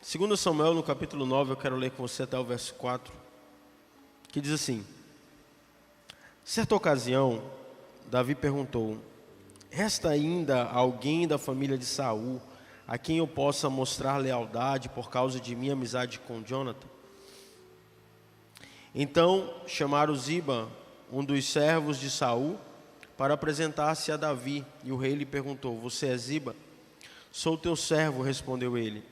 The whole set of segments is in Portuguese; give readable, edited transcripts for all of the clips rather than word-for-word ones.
Segundo Samuel, no capítulo 9, eu quero ler com você até o verso 4, que diz assim: certa ocasião, Davi perguntou: resta ainda alguém da família de Saul a quem eu possa mostrar lealdade por causa de minha amizade com Jonathan? Então chamaram Ziba, um dos servos de Saul, para apresentar-se a Davi, e o rei lhe perguntou: você é Ziba? Sou teu servo, respondeu ele.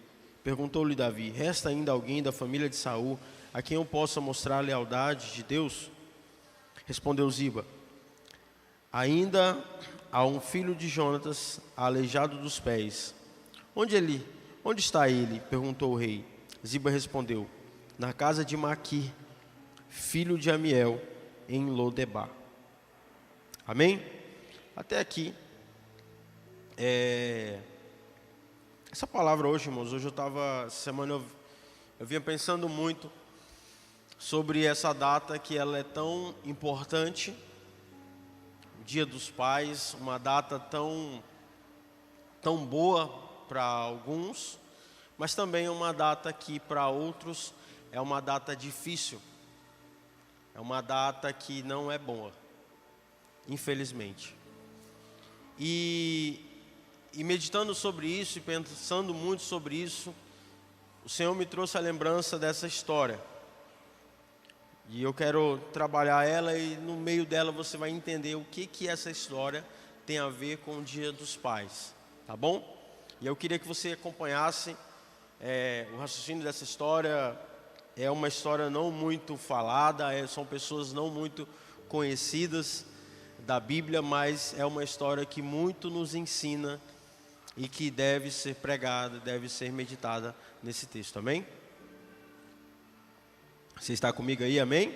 Perguntou-lhe Davi: resta ainda alguém da família de Saul a quem eu possa mostrar a lealdade de Deus? Respondeu Ziba: ainda há um filho de Jonatas, aleijado dos pés. Onde está ele? Perguntou o rei. Ziba respondeu: na casa de Maquir, filho de Amiel, em Lodebar. Amém? Até aqui. Essa palavra hoje, irmãos, essa semana eu vinha pensando muito sobre essa data, que ela é tão importante, o Dia dos Pais, uma data tão boa para alguns, mas também uma data que para outros é uma data difícil, é uma data que não é boa, infelizmente. E meditando sobre isso e pensando muito sobre isso, o Senhor me trouxe a lembrança dessa história. E eu quero trabalhar ela, e no meio dela você vai entender o que essa história tem a ver com o Dia dos Pais, tá bom? E eu queria que você acompanhasse o raciocínio dessa história. É uma história não muito falada, são pessoas não muito conhecidas da Bíblia, mas é uma história que muito nos ensina e que deve ser pregada, deve ser meditada nesse texto, amém? Você está comigo aí, amém?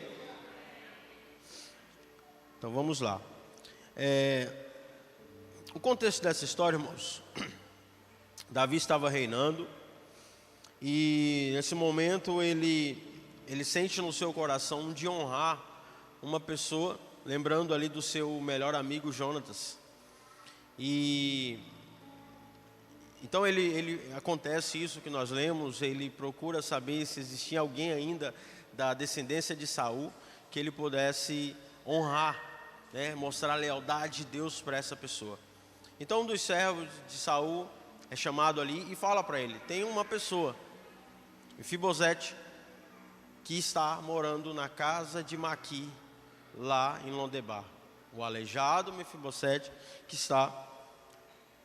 Então vamos lá. O contexto dessa história, irmãos: Davi estava reinando, e nesse momento ele sente no seu coração de honrar uma pessoa, lembrando ali do seu melhor amigo Jonatas. Então acontece isso que nós lemos, ele procura saber se existia alguém ainda da descendência de Saul que ele pudesse honrar, né, mostrar a lealdade de Deus para essa pessoa. Então um dos servos de Saul é chamado ali e fala para ele: tem uma pessoa, Mefibosete, que está morando na casa de Maquir, lá em Lodebar. O aleijado Mefibosete que está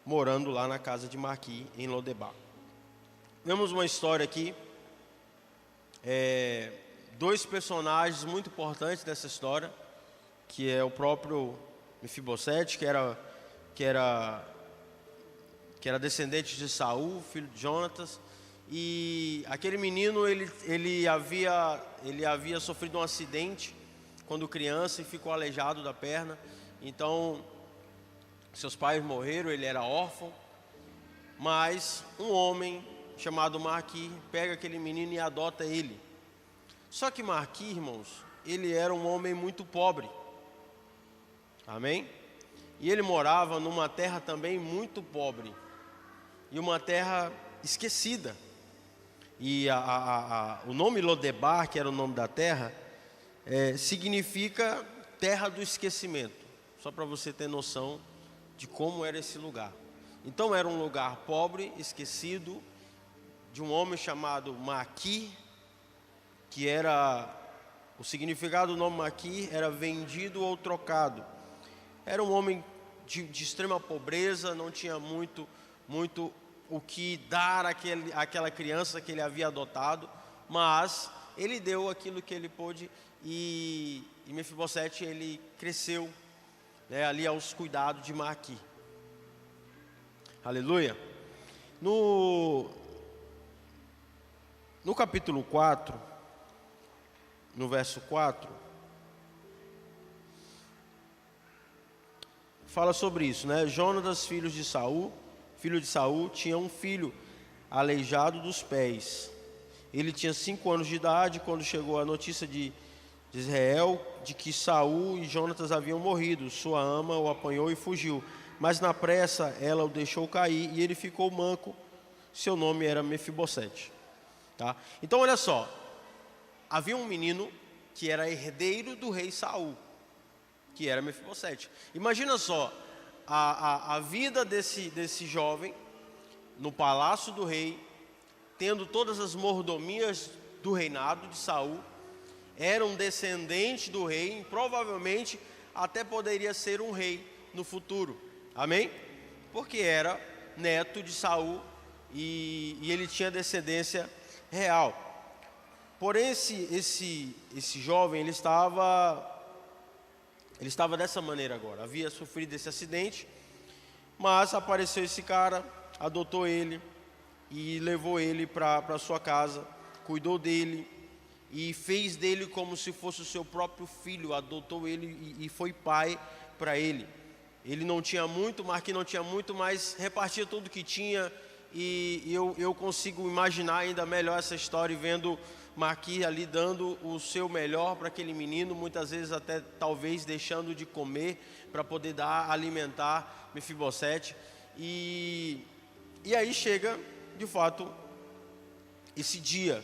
morando lá na casa de Maquir, em Lodebar. Vemos uma história aqui, dois personagens muito importantes dessa história, que é o próprio Mefibosete, que era descendente de Saul, filho de Jonatas. E aquele menino, ele havia sofrido um acidente quando criança e ficou aleijado da perna. Então seus pais morreram, ele era órfão, mas um homem chamado Maquir pega aquele menino e adota ele. Só que Maquir, irmãos, ele era um homem muito pobre, amém? E ele morava numa terra também muito pobre, e uma terra esquecida. E o nome Lodebar, que era o nome da terra, significa terra do esquecimento, só para você ter noção de como era esse lugar. Então era um lugar pobre, esquecido, de um homem chamado Maquir, que era, o significado do nome Maquir era vendido ou trocado. Era um homem de extrema pobreza, não tinha muito o que dar àquela criança que ele havia adotado, mas ele deu aquilo que ele pôde, e Mefibosete, ele cresceu, né, ali aos cuidados de Maquir. Aleluia. No capítulo 4, no verso 4, fala sobre isso, né? Jonatas, filho de Saul, tinha um filho aleijado dos pés. Ele tinha 5 anos de idade quando chegou a notícia de Israel de que Saul e Jonatas haviam morrido. Sua ama o apanhou e fugiu, mas na pressa ela o deixou cair e ele ficou manco seu nome era Mefibosete. Tá? Então olha só, havia um menino que era herdeiro do rei Saul, que era Mefibosete. Imagina só, a vida desse jovem no palácio do rei, tendo todas as mordomias do reinado de Saul, era um descendente do rei, provavelmente até poderia ser um rei no futuro, amém? Porque era neto de Saul e ele tinha descendência real. Porém esse jovem, ele estava dessa maneira agora, havia sofrido esse acidente, mas apareceu esse cara, adotou ele e levou ele para sua casa, cuidou dele e fez dele como se fosse o seu próprio filho, adotou ele e foi pai para ele. Ele não tinha muito, Marquinhos não tinha muito, mas repartia tudo que tinha, e eu consigo imaginar ainda melhor essa história, vendo Marquinhos ali dando o seu melhor para aquele menino, muitas vezes até talvez deixando de comer para poder alimentar Mefibosete. E aí chega de fato esse dia.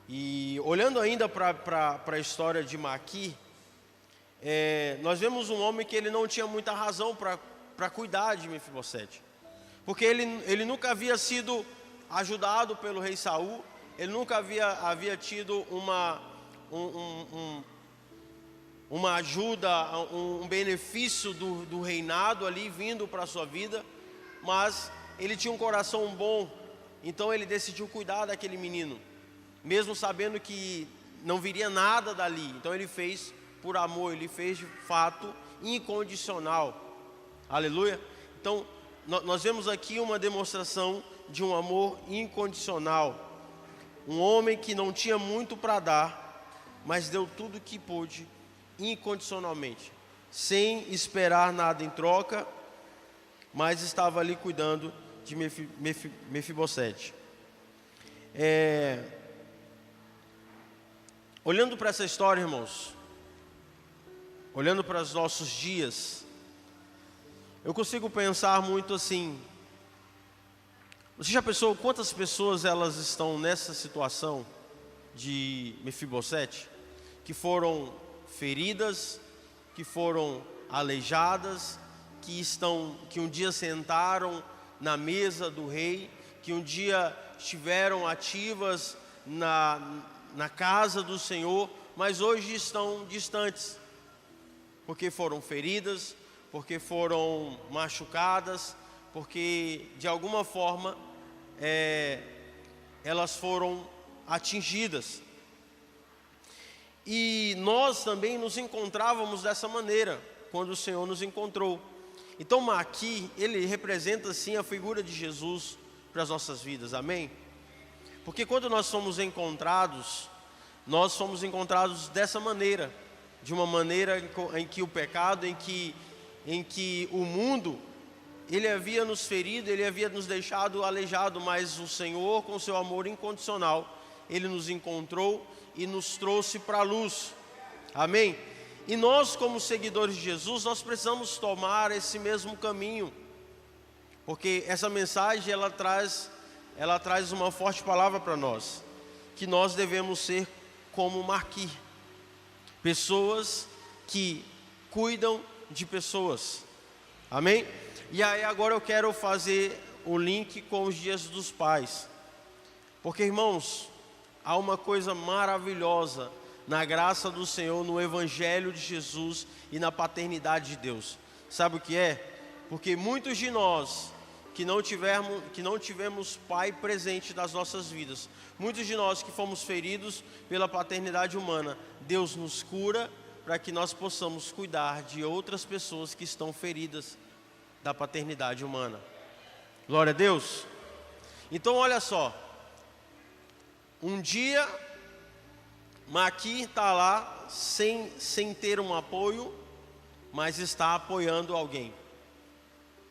E olhando ainda para a história de Maqui, nós vemos um homem que ele não tinha muita razão para cuidar de Mefibosete, porque ele nunca havia sido ajudado pelo rei Saul, ele nunca havia tido uma ajuda, um benefício do reinado ali vindo para a sua vida, mas ele tinha um coração bom, então ele decidiu cuidar daquele menino, mesmo sabendo que não viria nada dali. Então ele fez por amor, ele fez de fato incondicional, aleluia. Então nós vemos aqui uma demonstração de um amor incondicional, um homem que não tinha muito para dar, mas deu tudo o que pôde incondicionalmente, sem esperar nada em troca, mas estava ali cuidando de Mefibosete. Olhando para essa história, irmãos, olhando para os nossos dias, eu consigo pensar muito assim. Você já pensou quantas pessoas elas estão nessa situação de Mefibosete, que foram feridas, que foram aleijadas, que um dia sentaram na mesa do rei, que um dia estiveram ativas na casa do Senhor, mas hoje estão distantes, porque foram feridas, porque foram machucadas, porque de alguma forma elas foram atingidas. E nós também nos encontrávamos dessa maneira, quando o Senhor nos encontrou. Então Maqui, ele representa assim a figura de Jesus para as nossas vidas, amém? Porque quando nós somos encontrados dessa maneira, de uma maneira em que o pecado, em que o mundo, ele havia nos ferido, ele havia nos deixado aleijado, mas o Senhor, com seu amor incondicional, ele nos encontrou e nos trouxe para a luz, amém? E nós, como seguidores de Jesus, nós precisamos tomar esse mesmo caminho, porque essa mensagem ela traz uma forte palavra para nós, que nós devemos ser como Maqui, pessoas que cuidam de pessoas, amém? E aí agora eu quero fazer o link com os dias dos pais, porque irmãos, há uma coisa maravilhosa na graça do Senhor, no Evangelho de Jesus e na paternidade de Deus. Sabe o que é? Porque muitos de nós que não tivemos pai presente nas nossas vidas, muitos de nós que fomos feridos pela paternidade humana, Deus nos cura para que nós possamos cuidar de outras pessoas que estão feridas da paternidade humana. Glória a Deus. Então olha só, um dia Maqui está lá sem ter um apoio, mas está apoiando alguém.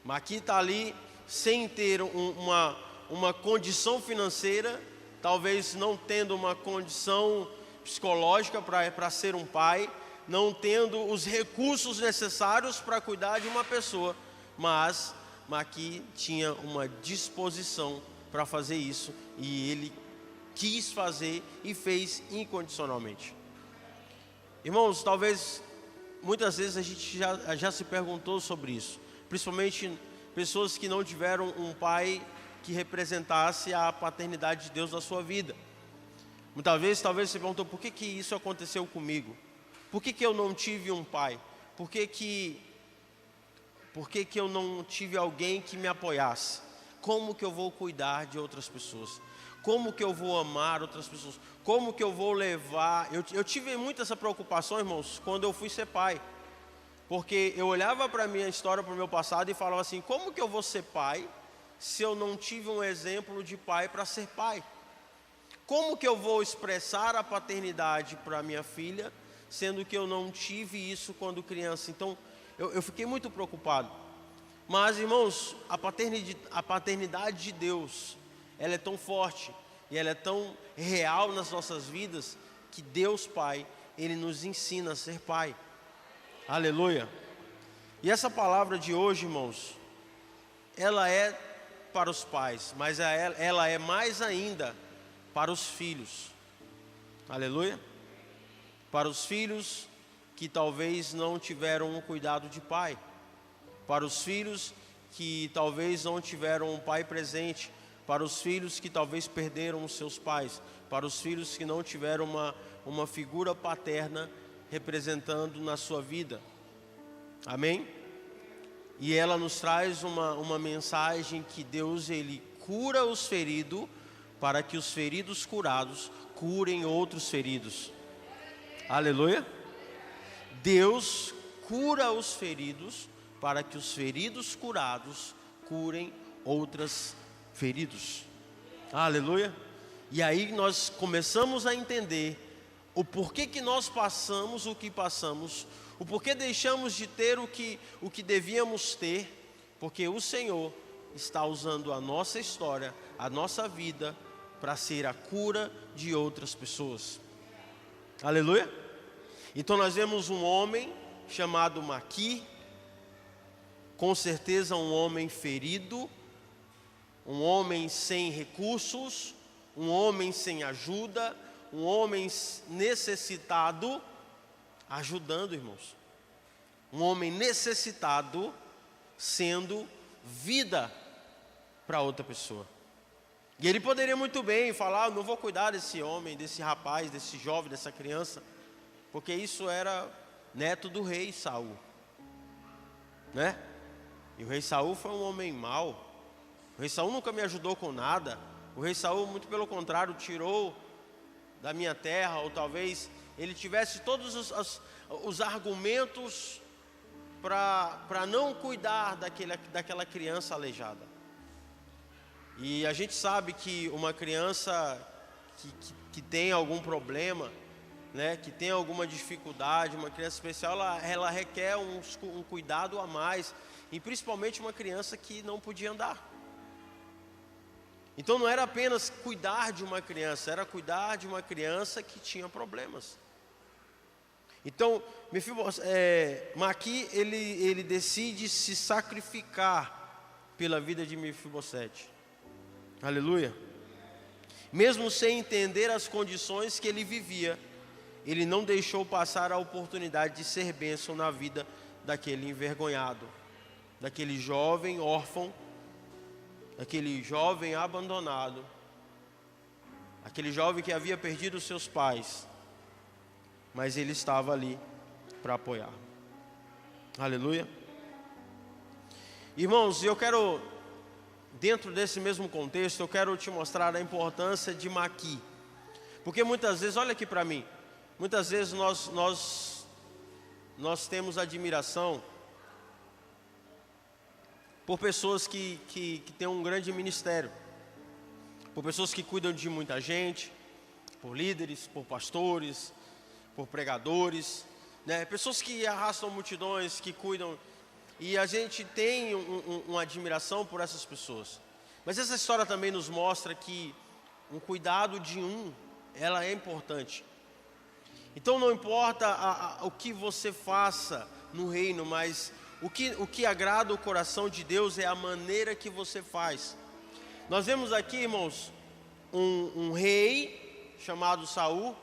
Maqui está ali sem ter uma condição financeira, talvez não tendo uma condição psicológica para ser um pai, não tendo os recursos necessários para cuidar de uma pessoa, mas Maqui tinha uma disposição para fazer isso, e Ele quis fazer e fez incondicionalmente. Irmãos, talvez muitas vezes a gente já se perguntou sobre isso, principalmente pessoas que não tiveram um pai que representasse a paternidade de Deus na sua vida. Muitas vezes, talvez você perguntou: por que isso aconteceu comigo? Por que eu não tive um pai? Por que eu não tive alguém que me apoiasse? Como que eu vou cuidar de outras pessoas? Como que eu vou amar outras pessoas? Como que eu vou levar? Eu tive muito essa preocupação, irmãos, quando eu fui ser pai. Porque eu olhava para a minha história, para o meu passado, e falava assim: como que eu vou ser pai se eu não tive um exemplo de pai para ser pai? Como que eu vou expressar a paternidade para minha filha, sendo que eu não tive isso quando criança? Então, eu fiquei muito preocupado. Mas, irmãos, a paternidade de Deus, ela é tão forte e ela é tão real nas nossas vidas, que Deus Pai, Ele nos ensina a ser pai. Aleluia. E essa palavra de hoje, irmãos, ela é para os pais, mas ela é mais ainda para os filhos. Aleluia. Para os filhos que talvez não tiveram um cuidado de pai, para os filhos que talvez não tiveram um pai presente, para os filhos que talvez perderam os seus pais, para os filhos que não tiveram uma figura paterna representando na sua vida. Amém? E ela nos traz uma mensagem que Deus, Ele cura os feridos, para que os feridos curados curem outros feridos. Aleluia. Deus cura os feridos, para que os feridos curados curem outros feridos. Aleluia. E aí nós começamos a entender o porquê que nós passamos o que passamos, o porquê deixamos de ter o que devíamos ter, porque o Senhor está usando a nossa história, a nossa vida, para ser a cura de outras pessoas. Aleluia. Então nós vemos um homem chamado Maqui, com certeza um homem ferido, um homem sem recursos, um homem sem ajuda, um homem necessitado, ajudando, irmãos. Um homem necessitado, sendo vida para outra pessoa. E ele poderia muito bem falar: não vou cuidar desse homem, desse rapaz, desse jovem, dessa criança, porque isso era neto do rei Saul, né? E o rei Saul foi um homem mau. O rei Saul nunca me ajudou com nada. O rei Saul, muito pelo contrário, tirou da minha terra, ou talvez ele tivesse todos os argumentos para não cuidar daquela criança aleijada. E a gente sabe que uma criança que tem algum problema, né, que tem alguma dificuldade, uma criança especial, ela requer um cuidado a mais, e principalmente uma criança que não podia andar. Então não era apenas cuidar de uma criança, era cuidar de uma criança que tinha problemas. Então, Maqui, ele decide se sacrificar pela vida de Mefibosete. Aleluia. Mesmo sem entender as condições que ele vivia, ele não deixou passar a oportunidade de ser bênção na vida daquele envergonhado, daquele jovem órfão, daquele jovem abandonado, aquele jovem que havia perdido os seus pais, mas ele estava ali para apoiar. Aleluia. Irmãos, eu quero, dentro desse mesmo contexto, eu quero te mostrar a importância de Maqui, porque muitas vezes, olha aqui para mim, muitas vezes nós temos admiração por pessoas que têm um grande ministério, por pessoas que cuidam de muita gente, por líderes, por pastores, por pregadores, né? Pessoas que arrastam multidões, que cuidam, e a gente tem uma admiração por essas pessoas. Mas essa história também nos mostra que um cuidado de ela é importante. Então não importa o que você faça no reino, mas o que agrada o coração de Deus é a maneira que você faz. Nós vemos aqui, irmãos, um rei chamado Saul,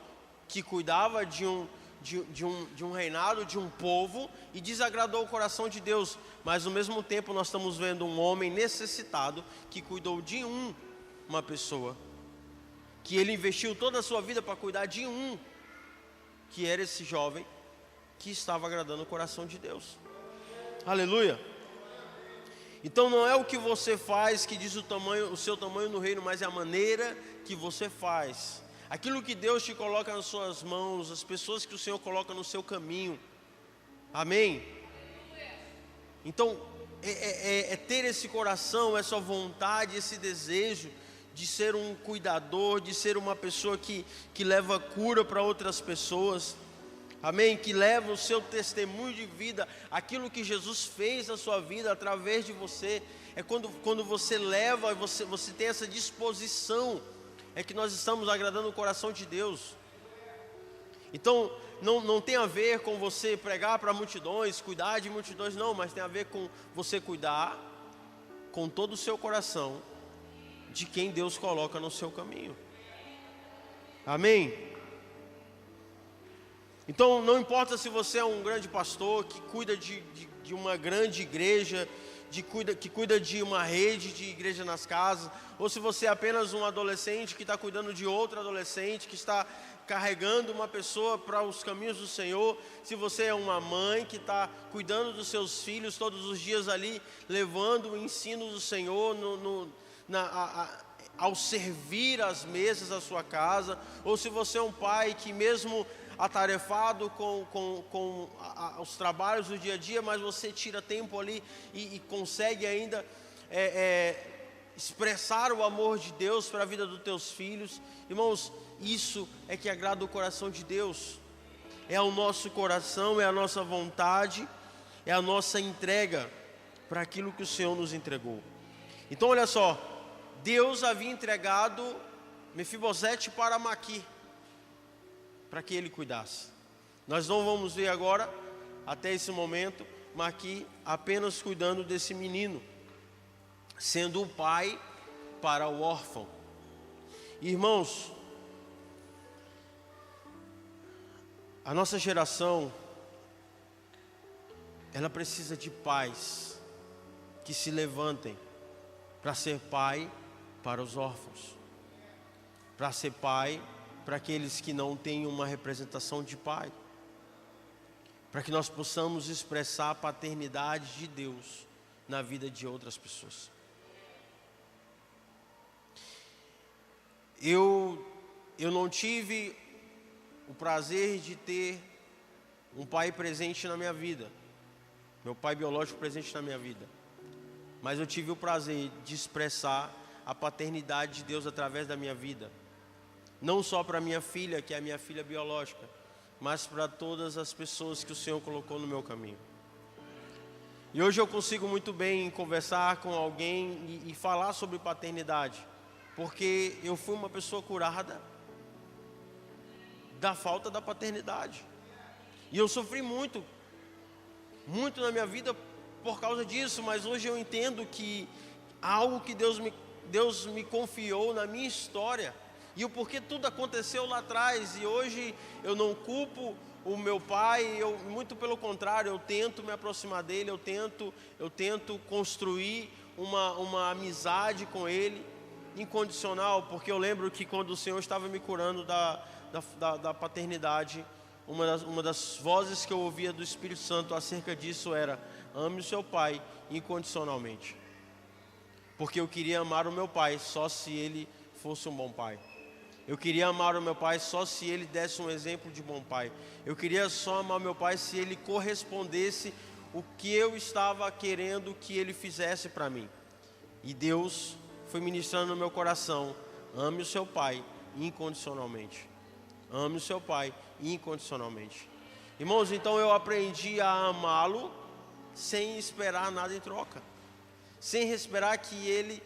que cuidava de um reinado, de um povo, e desagradou o coração de Deus. Mas ao mesmo tempo nós estamos vendo um homem necessitado, que cuidou de uma pessoa, que ele investiu toda a sua vida para cuidar de que era esse jovem, que estava agradando o coração de Deus. Aleluia. Então não é o que você faz que diz o seu tamanho no reino, mas é a maneira que você faz. Aquilo que Deus te coloca nas suas mãos, as pessoas que o Senhor coloca no seu caminho. Amém? Então, é ter esse coração, essa vontade, esse desejo de ser um cuidador, de ser uma pessoa que leva cura para outras pessoas. Amém? Que leva o seu testemunho de vida, aquilo que Jesus fez na sua vida através de você. É quando você leva, você tem essa disposição, é que nós estamos agradando o coração de Deus. Então, não tem a ver com você pregar para multidões, cuidar de multidões, não, mas tem a ver com você cuidar com todo o seu coração de quem Deus coloca no seu caminho. Amém? Então não importa se você é um grande pastor que cuida de uma grande igreja, que cuida de uma rede de igreja nas casas, ou se você é apenas um adolescente que está cuidando de outro adolescente, que está carregando uma pessoa para os caminhos do Senhor, se você é uma mãe que está cuidando dos seus filhos todos os dias ali, levando o ensino do Senhor ao servir as mesas da sua casa, ou se você é um pai que mesmo atarefado com os trabalhos do dia a dia, mas você tira tempo ali e consegue ainda expressar o amor de Deus para a vida dos teus filhos. Irmãos, isso é que agrada o coração de Deus. É o nosso coração, é a nossa vontade, é a nossa entrega para aquilo que o Senhor nos entregou. Então olha só, Deus havia entregado Mefibosete para Maqui, para que ele cuidasse. Nós não vamos ver agora, até esse momento, Maqui apenas cuidando desse menino, sendo o pai para o órfão. Irmãos, a nossa geração, ela precisa de pais que se levantem para ser pai para os órfãos, para ser pai para aqueles que não têm uma representação de pai, para que nós possamos expressar a paternidade de Deus na vida de outras pessoas. Eu não tive o prazer de ter um pai presente na minha vida, meu pai biológico presente na minha vida, mas eu tive o prazer de expressar a paternidade de Deus através da minha vida. Não só para minha filha, que é a minha filha biológica, mas para todas as pessoas que o Senhor colocou no meu caminho. E hoje eu consigo muito bem conversar com alguém e falar sobre paternidade, porque eu fui uma pessoa curada da falta da paternidade. E eu sofri muito na minha vida por causa disso, mas hoje eu entendo que algo que Deus me confiou na minha história, e o porquê tudo aconteceu lá atrás, e hoje eu não culpo o meu pai, muito pelo contrário, eu tento me aproximar dele, eu tento construir uma amizade com ele, incondicional, porque eu lembro que quando o Senhor estava me curando da paternidade, uma das vozes que eu ouvia do Espírito Santo acerca disso era: ame o seu pai incondicionalmente, porque eu queria amar o meu pai só se ele fosse um bom pai. Eu queria amar o meu pai só se ele desse um exemplo de bom pai. Eu queria só amar o meu pai se ele correspondesse o que eu estava querendo que ele fizesse para mim. E Deus foi ministrando no meu coração: ame o seu pai incondicionalmente. Ame o seu pai incondicionalmente. Irmãos, então eu aprendi a amá-lo sem esperar nada em troca, sem esperar que ele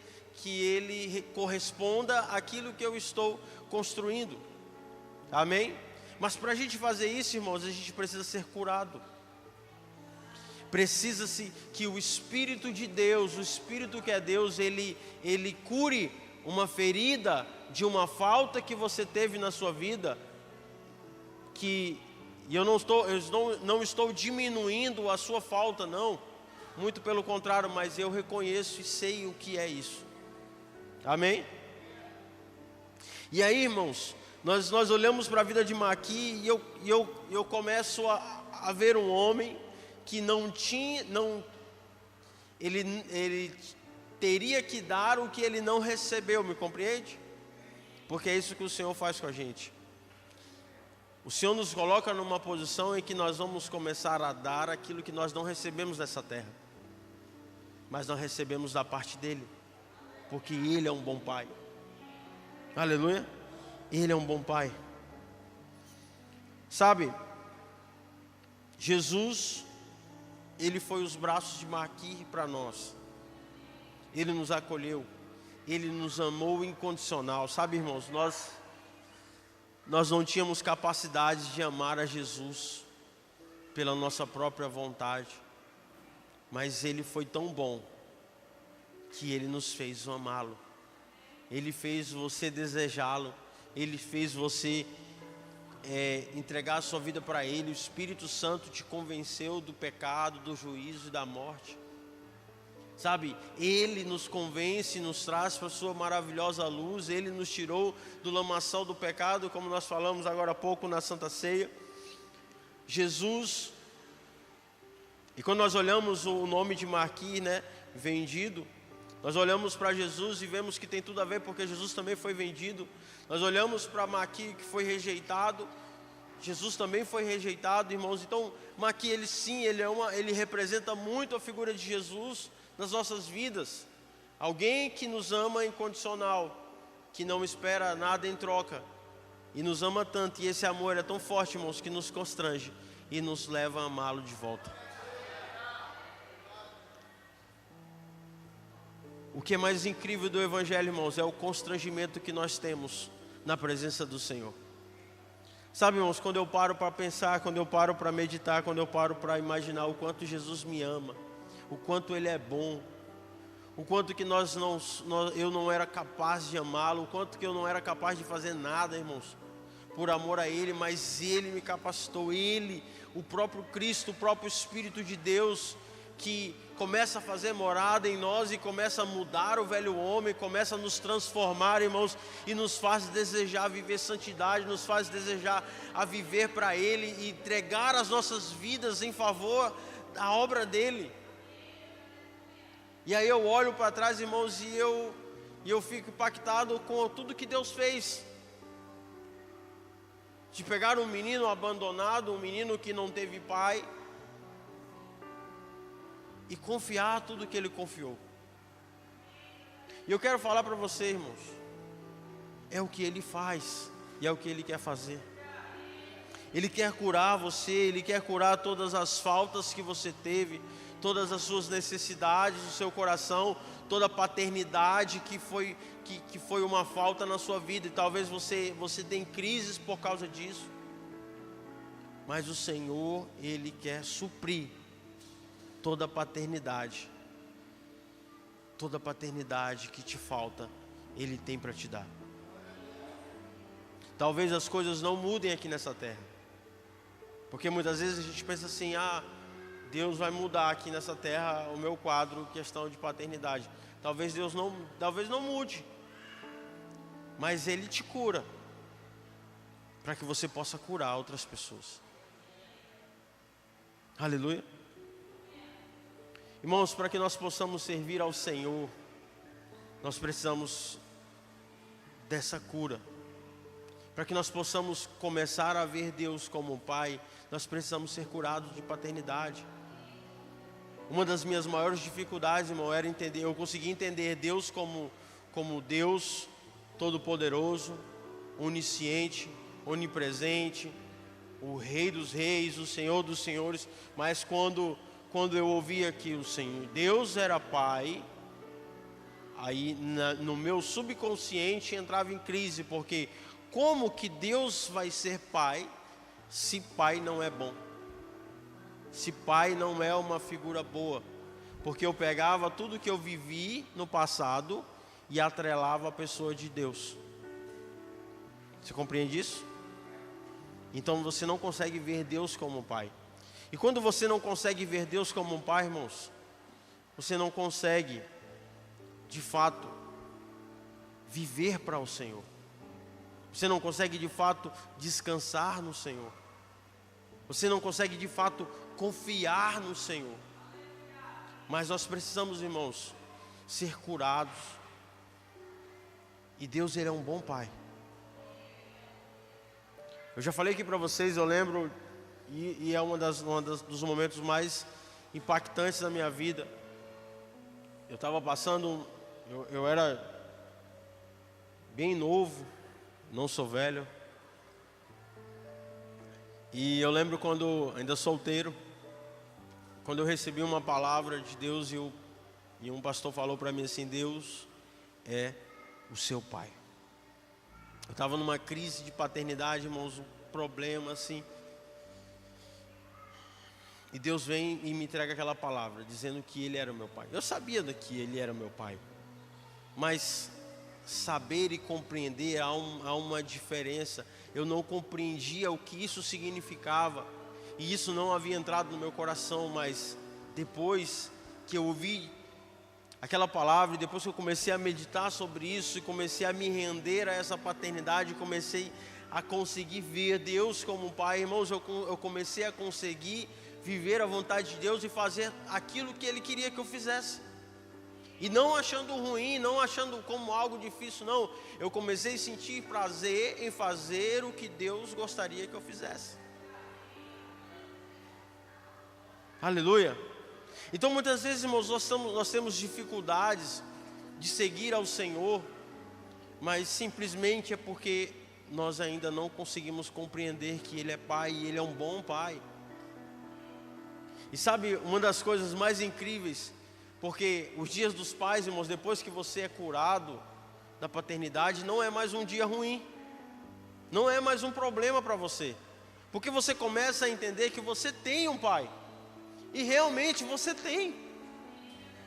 corresponda àquilo que eu estou construindo. Amém? Mas para a gente fazer isso, irmãos, a gente precisa ser curado. Precisa-se que o Espírito de Deus, o Espírito que é Deus, ele cure uma ferida de uma falta que você teve na sua vida, e eu não estou diminuindo a sua falta, não, muito pelo contrário, mas eu reconheço e sei o que é isso. Amém? E aí, irmãos, nós olhamos para a vida de Maqui e eu começo a ver um homem que ele teria que dar o que ele não recebeu, me compreende? Porque é isso que o Senhor faz com a gente. O Senhor nos coloca numa posição em que nós vamos começar a dar aquilo que nós não recebemos dessa terra, mas nós recebemos da parte dEle, porque Ele é um bom Pai. Aleluia. Ele é um bom Pai. Sabe, Jesus, Ele foi os braços de Maqui para nós. Ele nos acolheu, Ele nos amou incondicional. Sabe, irmãos, nós não tínhamos capacidade de amar a Jesus pela nossa própria vontade, mas Ele foi tão bom que Ele nos fez amá-lo. Ele fez você desejá-lo. Ele fez você entregar a sua vida para Ele. O Espírito Santo te convenceu do pecado, do juízo e da morte. Sabe, Ele nos convence, nos traz para a sua maravilhosa luz. Ele nos tirou do lamaçal do pecado, como nós falamos agora há pouco na Santa Ceia. Jesus, e quando nós olhamos o nome de Maqui, vendido, nós olhamos para Jesus e vemos que tem tudo a ver, porque Jesus também foi vendido. Nós olhamos para Maqui, que foi rejeitado, Jesus também foi rejeitado, irmãos. Então, Maqui, ele representa muito a figura de Jesus nas nossas vidas. Alguém que nos ama incondicional, que não espera nada em troca, e nos ama tanto, e esse amor é tão forte, irmãos, que nos constrange e nos leva a amá-lo de volta. O que é mais incrível do Evangelho, irmãos, é o constrangimento que nós temos na presença do Senhor. Sabe, irmãos, quando eu paro para pensar, quando eu paro para meditar, quando eu paro para imaginar o quanto Jesus me ama, o quanto Ele é bom, o quanto que eu não era capaz de amá-lo, o quanto que eu não era capaz de fazer nada, irmãos, por amor a Ele, mas Ele me capacitou. Ele, o próprio Cristo, o próprio Espírito de Deus, que começa a fazer morada em nós e começa a mudar o velho homem, começa a nos transformar, irmãos, e nos faz desejar viver santidade, nos faz desejar a viver para Ele e entregar as nossas vidas em favor da obra dEle. E aí eu olho para trás, irmãos, e eu fico impactado com tudo que Deus fez. De pegar um menino abandonado, um menino que não teve pai, e confiar tudo que Ele confiou. E eu quero falar para você, irmãos, é o que Ele faz e é o que Ele quer fazer. Ele quer curar você, Ele quer curar todas as faltas que você teve, todas as suas necessidades do seu coração, toda a paternidade que foi uma falta na sua vida, e talvez você tenha crises por causa disso. Mas o Senhor, Ele quer suprir toda a paternidade que te falta, Ele tem para te dar. Talvez as coisas não mudem aqui nessa terra, porque muitas vezes a gente pensa assim: Deus vai mudar aqui nessa terra o meu quadro, questão de paternidade. Talvez Deus não mude, mas Ele te cura, para que você possa curar outras pessoas. Aleluia. Irmãos, para que nós possamos servir ao Senhor, nós precisamos dessa cura. Para que nós possamos começar a ver Deus como Pai, nós precisamos ser curados de paternidade. Uma das minhas maiores dificuldades, irmão, era eu conseguir entender Deus como Deus Todo-Poderoso, onisciente, onipresente, o Rei dos Reis, o Senhor dos Senhores. Mas quando eu ouvia que o Senhor, Deus era Pai, aí no meu subconsciente entrava em crise, porque como que Deus vai ser Pai se Pai não é bom? se pai não é uma figura boa, porque eu pegava tudo que eu vivi no passado e atrelava a pessoa de Deus. Você compreende isso? Então você não consegue ver Deus como pai. E quando você não consegue ver Deus como um pai, irmãos, você não consegue, de fato, viver para o Senhor. Você não consegue, de fato, descansar no Senhor. Você não consegue, de fato, confiar no Senhor. Mas nós precisamos, irmãos, ser curados. E Deus, Ele é um bom pai. Eu já falei aqui para vocês, eu lembro, e é dos momentos mais impactantes da minha vida. Eu estava passando, eu era bem novo, não sou velho. E eu lembro quando, ainda solteiro, quando eu recebi uma palavra de Deus e um pastor falou para mim assim: Deus é o seu pai. Eu estava numa crise de paternidade, irmãos, um problema assim. E Deus vem e me entrega aquela palavra, dizendo que Ele era o meu pai. Eu sabia que Ele era o meu pai, mas saber e compreender há uma diferença. Eu não compreendia o que isso significava, e isso não havia entrado no meu coração, mas depois que eu ouvi aquela palavra, e depois que eu comecei a meditar sobre isso, e comecei a me render a essa paternidade, comecei a conseguir ver Deus como um pai, irmãos, eu comecei a conseguir viver a vontade de Deus e fazer aquilo que Ele queria que eu fizesse. E não achando ruim, não achando como algo difícil, não. Eu comecei a sentir prazer em fazer o que Deus gostaria que eu fizesse. Aleluia. Então muitas vezes, irmãos, nós temos dificuldades de seguir ao Senhor, mas simplesmente é porque nós ainda não conseguimos compreender que Ele é Pai e Ele é um bom Pai. E sabe, uma das coisas mais incríveis, porque os dias dos pais, irmãos, depois que você é curado da paternidade, não é mais um dia ruim, não é mais um problema para você, porque você começa a entender que você tem um pai, e realmente você tem.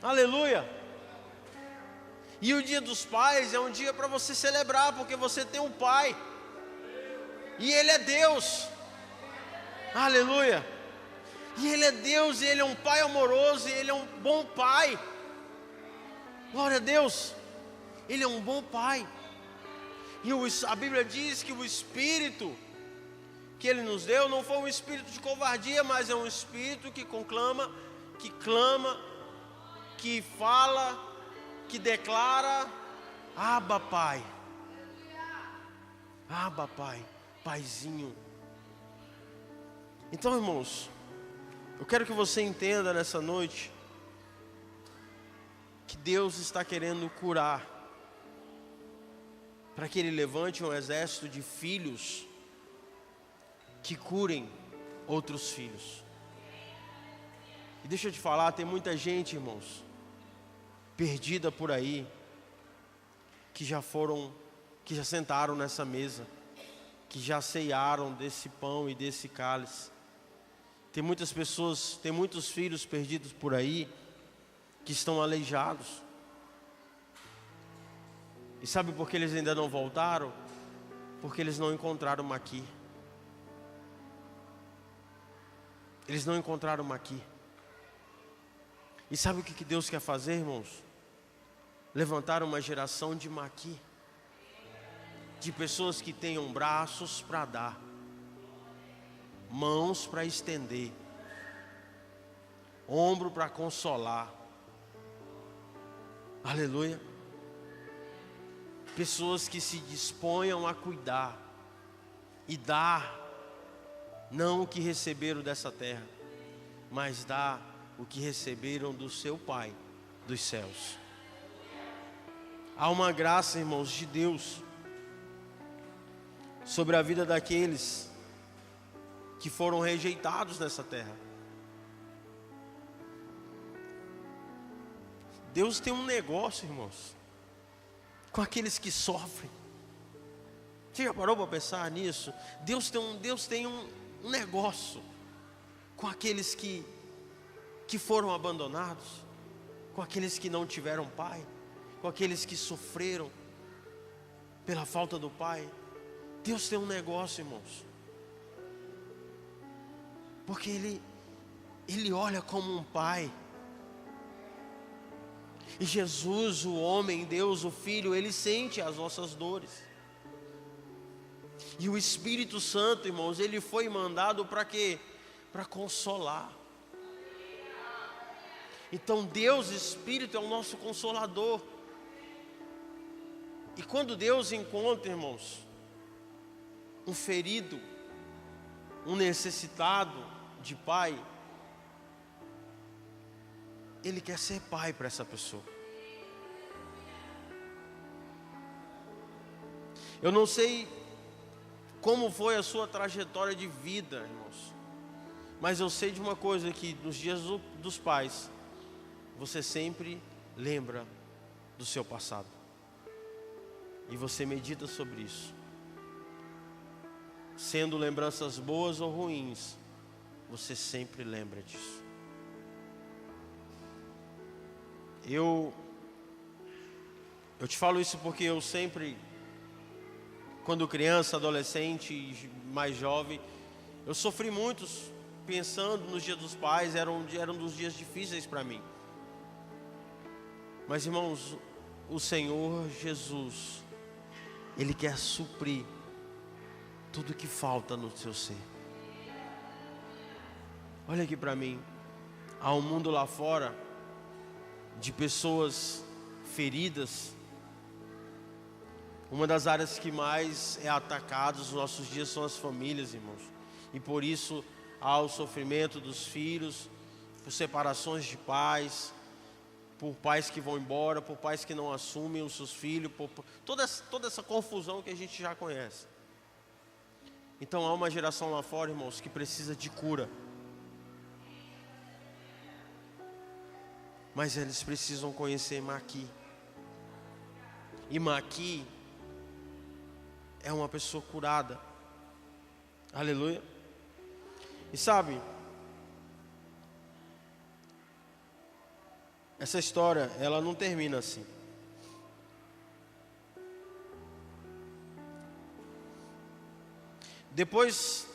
Aleluia. E o dia dos pais é um dia para você celebrar, porque você tem um pai, e Ele é Deus. Aleluia. E Ele é Deus, e Ele é um pai amoroso, e Ele é um bom pai. Glória a Deus. Ele é um bom pai. E a Bíblia diz que o Espírito que Ele nos deu não foi um espírito de covardia, mas é um espírito que conclama, que clama, que fala, que declara: Abba, Pai. Abba, Pai. Paizinho. Então, irmãos, eu quero que você entenda nessa noite que Deus está querendo curar, para que Ele levante um exército de filhos que curem outros filhos. E deixa eu te falar, tem muita gente, irmãos, perdida por aí, que já sentaram nessa mesa, que já ceiaram desse pão e desse cálice. Tem muitas pessoas, tem muitos filhos perdidos por aí, que estão aleijados. E sabe por que eles ainda não voltaram? Porque eles não encontraram uma aqui. Eles não encontraram uma aqui. E sabe o que Deus quer fazer, irmãos? Levantar uma geração de maqui, de pessoas que tenham braços para dar, mãos para estender, ombro para consolar. Aleluia. Pessoas que se disponham a cuidar e dar, não o que receberam dessa terra, mas dar o que receberam do seu Pai dos céus. Há uma graça, irmãos, de Deus sobre a vida daqueles que foram rejeitados nessa terra. Deus tem um negócio, irmãos, com aqueles que sofrem. Você já parou para pensar nisso? Deus tem um negócio com aqueles que foram abandonados, com aqueles que não tiveram pai, com aqueles que sofreram pela falta do pai. Deus tem um negócio, irmãos, porque Ele olha como um pai. E Jesus, o homem, Deus, o Filho, Ele sente as nossas dores. E o Espírito Santo, irmãos, Ele foi mandado para quê? Para consolar. Então Deus, Espírito, é o nosso consolador. E quando Deus encontra, irmãos, um ferido, um necessitado de pai, Ele quer ser pai para essa pessoa. Eu não sei como foi a sua trajetória de vida, irmãos, mas eu sei de uma coisa, que nos dias dos pais, você sempre lembra do seu passado. E você medita sobre isso. Sendo lembranças boas ou ruins, você sempre lembra disso. Eu te falo isso porque eu sempre, quando criança, adolescente e mais jovem, eu sofri muitos pensando nos dias dos pais. Eram dos dias difíceis para mim. Mas, irmãos, o Senhor Jesus, Ele quer suprir tudo que falta no seu ser. Olha aqui para mim. Há um mundo lá fora de pessoas feridas. Uma das áreas que mais é atacada nos nossos dias são as famílias, irmãos. E por isso há o sofrimento dos filhos, por separações de pais, por pais que vão embora, por pais que não assumem os seus filhos, por toda essa confusão que a gente já conhece. Então há uma geração lá fora, irmãos, que precisa de cura. Mas eles precisam conhecer Maqui. E Maqui é uma pessoa curada. Aleluia. E sabe, essa história, ela não termina assim. Depois,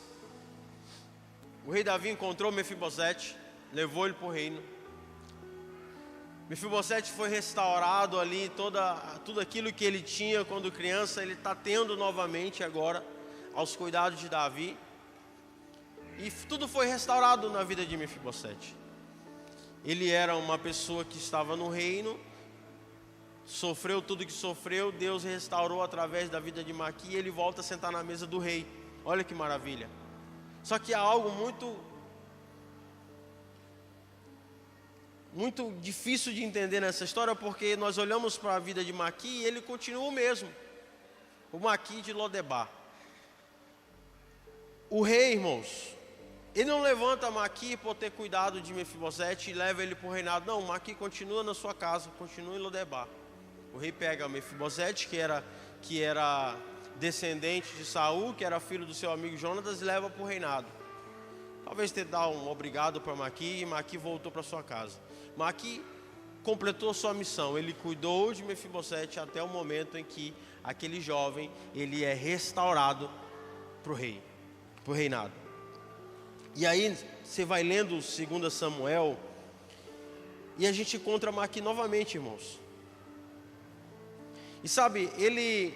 o rei Davi encontrou Mefibosete, levou ele para o reino. Mefibosete foi restaurado ali, tudo aquilo que ele tinha quando criança, ele está tendo novamente agora, aos cuidados de Davi. E tudo foi restaurado na vida de Mefibosete. Ele era uma pessoa que estava no reino, sofreu tudo que sofreu, Deus restaurou através da vida de Maqui, e ele volta a sentar na mesa do rei. Olha que maravilha. Só que há algo muito difícil de entender nessa história, porque nós olhamos para a vida de Maqui e ele continua o mesmo. O Maqui de Lodebar. O rei, irmãos, ele não levanta Maqui por ter cuidado de Mefibosete e leva ele para o reinado. Não, Maqui continua na sua casa, continua em Lodebar. O rei pega Mefibosete, que era descendente de Saul, que era filho do seu amigo Jonatas, e leva para o reinado. Talvez ter dado um obrigado para Maqui, e Maqui voltou para sua casa. Maqui completou sua missão. Ele cuidou de Mefibosete até o momento em que aquele jovem, ele é restaurado para o rei, para o reinado. E aí você vai lendo 2 Samuel, e a gente encontra Maqui novamente, irmãos. E sabe, ele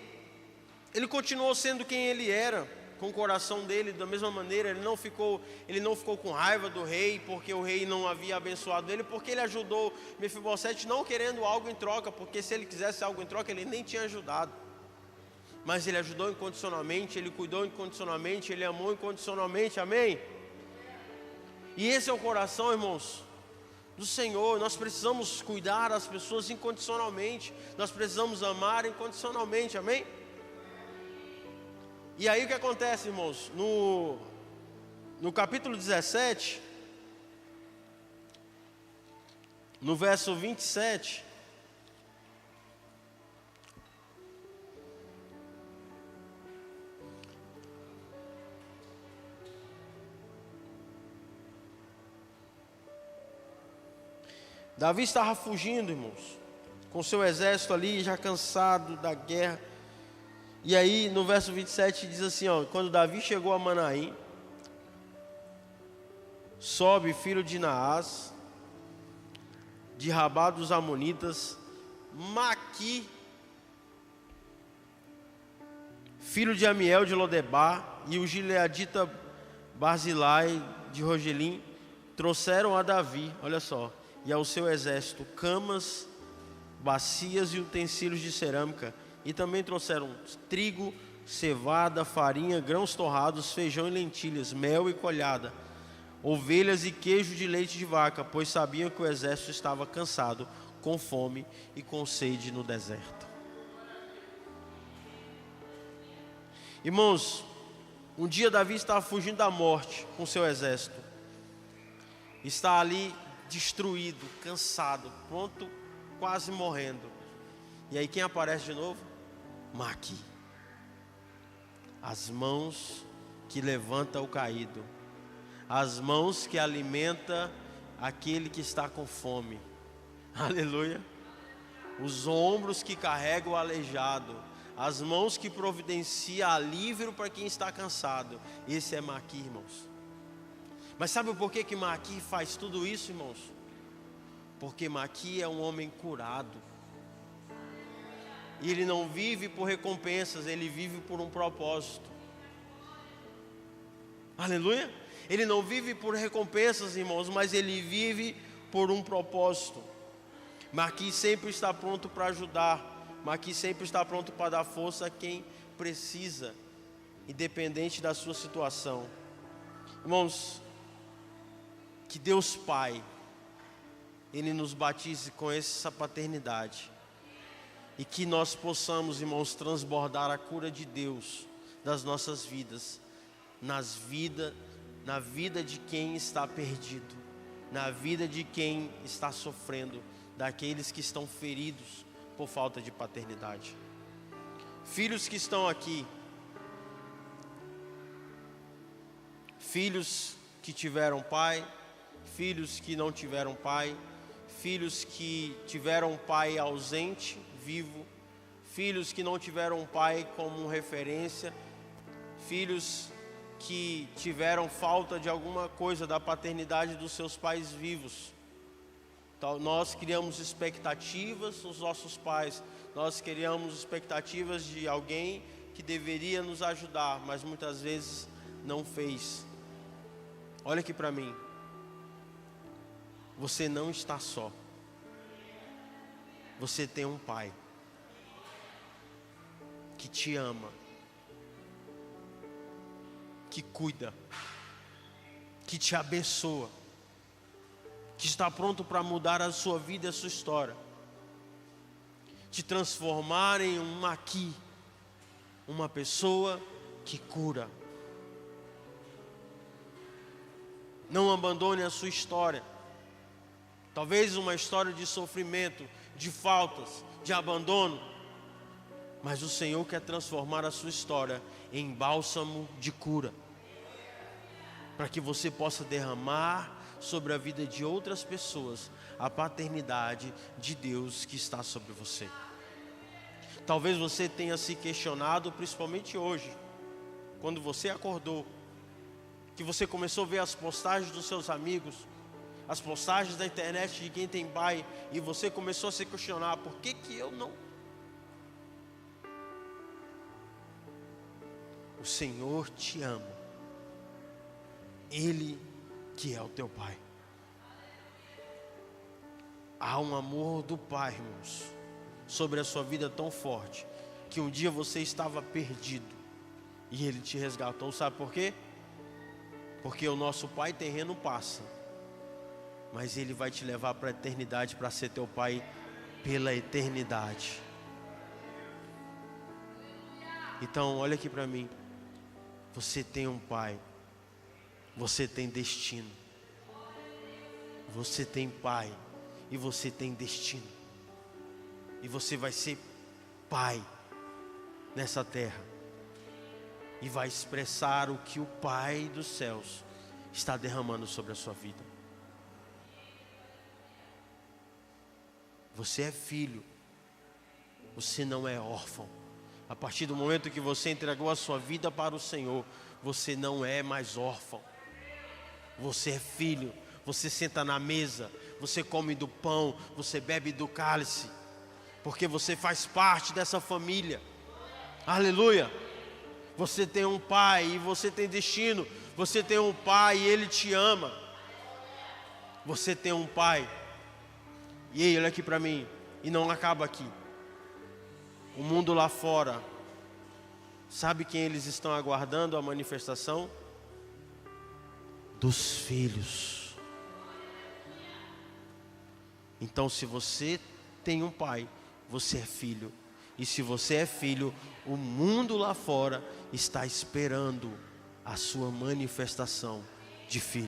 continuou sendo quem ele era, com o coração dele da mesma maneira. Ele não ficou com raiva do rei, porque o rei não havia abençoado ele, porque ele ajudou Mefibosete não querendo algo em troca, porque se ele quisesse algo em troca, ele nem tinha ajudado. Mas ele ajudou incondicionalmente, ele cuidou incondicionalmente, ele amou incondicionalmente, amém? E esse é o coração, irmãos, do Senhor. Nós precisamos cuidar das pessoas incondicionalmente, nós precisamos amar incondicionalmente, amém? E aí o que acontece, irmãos? No capítulo 17, no verso 27, Davi estava fugindo, irmãos, com seu exército ali, já cansado da guerra. E aí no verso 27 diz assim, ó: quando Davi chegou a Manaim, Sobe, filho de Naás, de Rabá dos Amonitas, Maqui, filho de Amiel de Lodebar, e o gileadita Barzilai de Rogelim, trouxeram a Davi, olha só, e ao seu exército camas, bacias e utensílios de cerâmica, e também trouxeram trigo, cevada, farinha, grãos torrados, feijão e lentilhas, mel e colhada, ovelhas e queijo de leite de vaca, pois sabiam que o exército estava cansado, com fome e com sede no deserto. Irmãos, um dia Davi estava fugindo da morte com seu exército. Está ali destruído, cansado, pronto, quase morrendo. E aí quem aparece de novo? Maqui. As mãos que levanta o caído. As mãos que alimenta aquele que está com fome. Aleluia. Os ombros que carregam o aleijado. As mãos que providenciam alívio para quem está cansado. Esse é Maqui, irmãos. Mas sabe o porquê que Maqui faz tudo isso, irmãos? Porque Maqui é um homem curado. E ele não vive por recompensas, ele vive por um propósito. Aleluia. Ele não vive por recompensas, irmãos, mas ele vive por um propósito. Maqui sempre está pronto para ajudar. Maqui sempre está pronto para dar força a quem precisa, independente da sua situação. Irmãos, que Deus Pai, Ele nos batize com essa paternidade. E que nós possamos, irmãos, transbordar a cura de Deus das nossas vidas, na vida de quem está perdido, na vida de quem está sofrendo, daqueles que estão feridos por falta de paternidade. Filhos que estão aqui, filhos que tiveram pai, filhos que não tiveram pai, filhos que tiveram um pai ausente, vivo, filhos que não tiveram um pai como referência, filhos que tiveram falta de alguma coisa da paternidade dos seus pais vivos. Então, nós criamos expectativas nos nossos pais, nós criamos expectativas de alguém que deveria nos ajudar, mas muitas vezes não fez. Olha aqui para mim, você não está só, você tem um pai que te ama, que cuida, que te abençoa, que está pronto para mudar a sua vida e a sua história, te transformar em um Maqui, uma pessoa que cura. Não abandone a sua história, talvez uma história de sofrimento, de faltas, de abandono, mas o Senhor quer transformar a sua história em bálsamo de cura, para que você possa derramar sobre a vida de outras pessoas a paternidade de Deus que está sobre você. Talvez você tenha se questionado, principalmente hoje, quando você acordou, que você começou a ver as postagens dos seus amigos, as postagens da internet de quem tem pai, e você começou a se questionar: por que eu não? O Senhor te ama, Ele que é o teu pai. Há um amor do Pai, irmãos, sobre a sua vida tão forte, que um dia você estava perdido e Ele te resgatou. Sabe por quê? Porque o nosso pai terreno passa, mas Ele vai te levar para a eternidade, para ser teu pai pela eternidade. Então olha aqui para mim, você tem um pai, você tem destino, você tem pai e você tem destino, e você vai ser pai nessa terra e vai expressar o que o Pai dos céus está derramando sobre a sua vida. Você é filho. Você não é órfão. A partir do momento que você entregou a sua vida para o Senhor, você não é mais órfão. Você é filho. Você senta na mesa, você come do pão, você bebe do cálice, porque você faz parte dessa família. Aleluia. Você tem um pai e você tem destino. Você tem um pai e ele te ama. Você tem um pai. E aí, olha aqui para mim. E não acaba aqui. O mundo lá fora, sabe quem eles estão aguardando a manifestação? Dos filhos. Então, se você tem um pai, você é filho. E se você é filho, o mundo lá fora está esperando a sua manifestação de filho.